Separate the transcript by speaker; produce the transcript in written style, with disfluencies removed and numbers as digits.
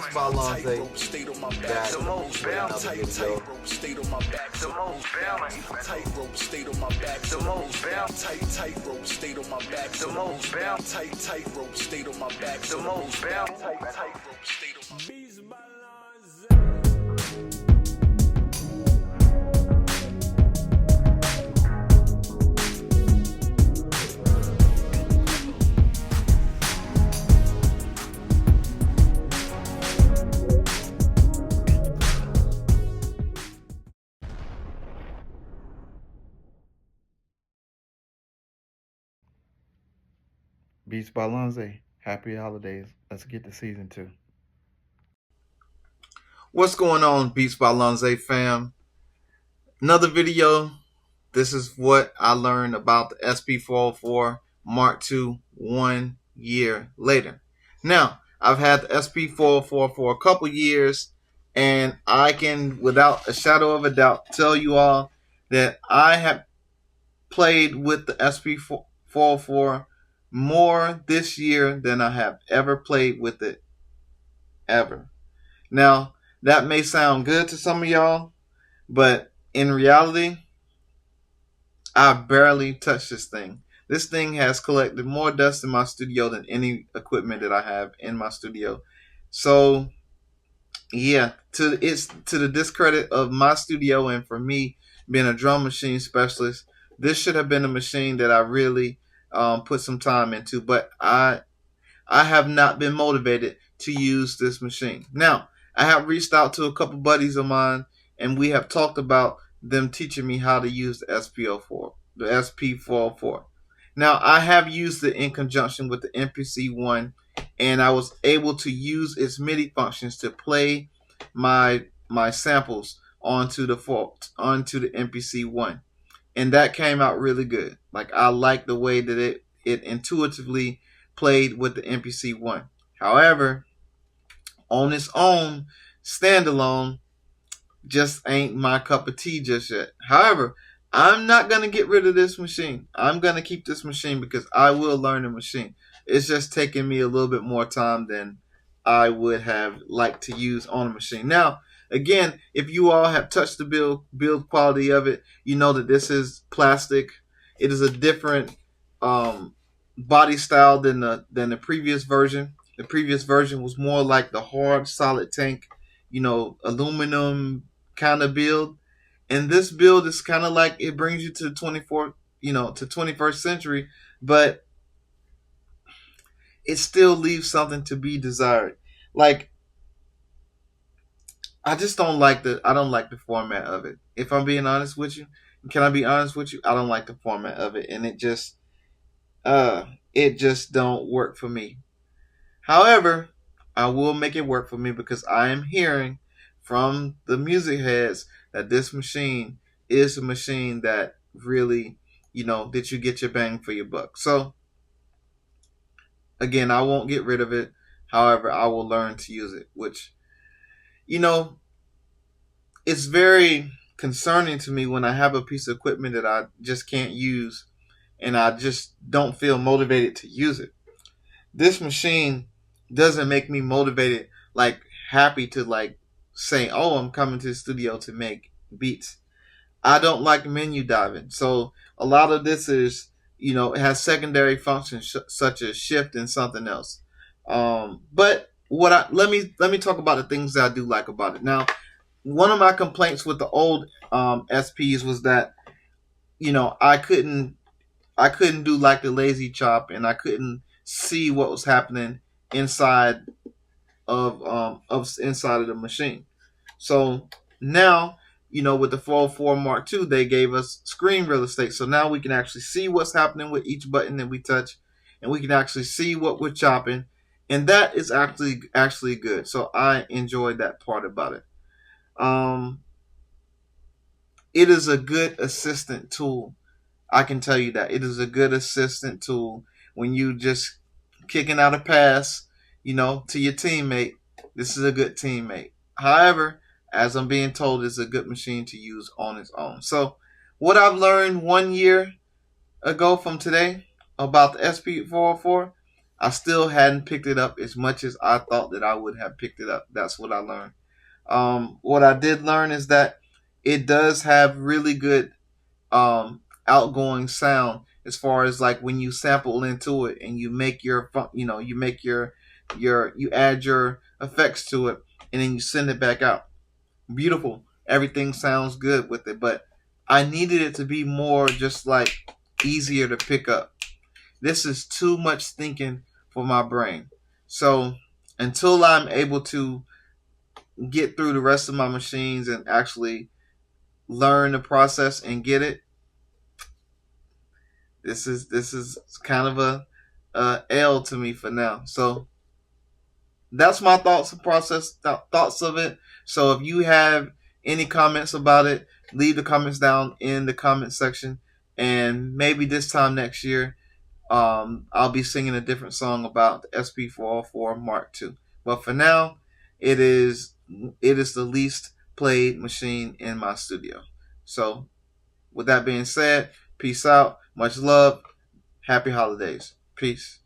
Speaker 1: BeatsbyLonza back with another video.
Speaker 2: BeatsbyLonza, happy holidays. Let's get to season 2.
Speaker 1: What's going on, BeatsbyLonza fam? Another video. This is what I learned about the SP404 Mark II 1 year later. Now, I've had the SP404 for a couple years, and I can, without a shadow of a doubt, tell you all that I have played with the SP404 more this year than I have ever played with it ever. Now, that may sound good to some of y'all, but in reality, I barely touched this thing. This thing has collected more dust in my studio than any equipment that I have in my studio. So, yeah, to the discredit of my studio and for me being a drum machine specialist, this should have been a machine that I really put some time into. But I have not been motivated to use this machine. Now, I have reached out to a couple buddies of mine, and we have talked about them teaching me how to use the SP404. Now, I have used it in conjunction with the MPC-1, and I was able to use its MIDI functions to play my samples onto the MPC-1, and that came out really good. Like, I like the way that it intuitively played with the MPC-1. However, on its own, standalone, just ain't my cup of tea just yet. However, I'm not going to get rid of this machine. I'm going to keep this machine because I will learn the machine. It's just taking me a little bit more time than I would have liked to use on a machine. Now, again, if you all have touched the build quality of it, you know that this is plastic. It is a different body style than the previous version. The previous version was more like the hard solid tank, aluminum kind of build. And this build is kind of like it brings you to the 21st century, but it still leaves something to be desired. Like, I don't like the format of it. If I'm being honest with you, can I be honest with you? I don't like the format of it, and it just don't work for me. However, I will make it work for me because I am hearing from the music heads that this machine is a machine that really, that you get your bang for your buck. So, again, I won't get rid of it. However, I will learn to use it, which, it's very concerning to me when I have a piece of equipment that I just can't use and I just don't feel motivated to use it. This machine doesn't make me motivated, like happy to say, oh, I'm coming to the studio to make beats. I don't like menu diving. So a lot of this is, it has secondary functions such as shift and something else. But let me talk about the things that I do like about it. Now, one of my complaints with the old SPs was that, I couldn't do like the lazy chop, and I couldn't see what was happening inside of the machine. So now, with the 404 Mark II, they gave us screen real estate. So now we can actually see what's happening with each button that we touch, and we can actually see what we're chopping, and that is actually good. So I enjoyed that part about it. It is a good assistant tool. I can tell you that it is a good assistant tool when you just kicking out a pass, to your teammate. This is a good teammate. However, as I'm being told, it's a good machine to use on its own. So, what I've learned 1 year ago from today about the SP404, I still hadn't picked it up as much as I thought that I would have picked it up. That's what I learned. What I did learn is that it does have really good outgoing sound as far as like when you sample into it and you make your you make you add your effects to it and then you send it back out. Beautiful. Everything sounds good with it, but I needed it to be more just like easier to pick up. This is too much thinking for my brain. So until I'm able to get through the rest of my machines and actually learn the process and get it, this is kind of a L to me for now. So that's my thoughts and thoughts of it. So if you have any comments about it, leave the comments down in the comment section, and maybe this time next year, I'll be singing a different song about the SP404 Mark II. But for now, it is the least played machine in my studio. So with that being said, peace out, much love, happy holidays, peace.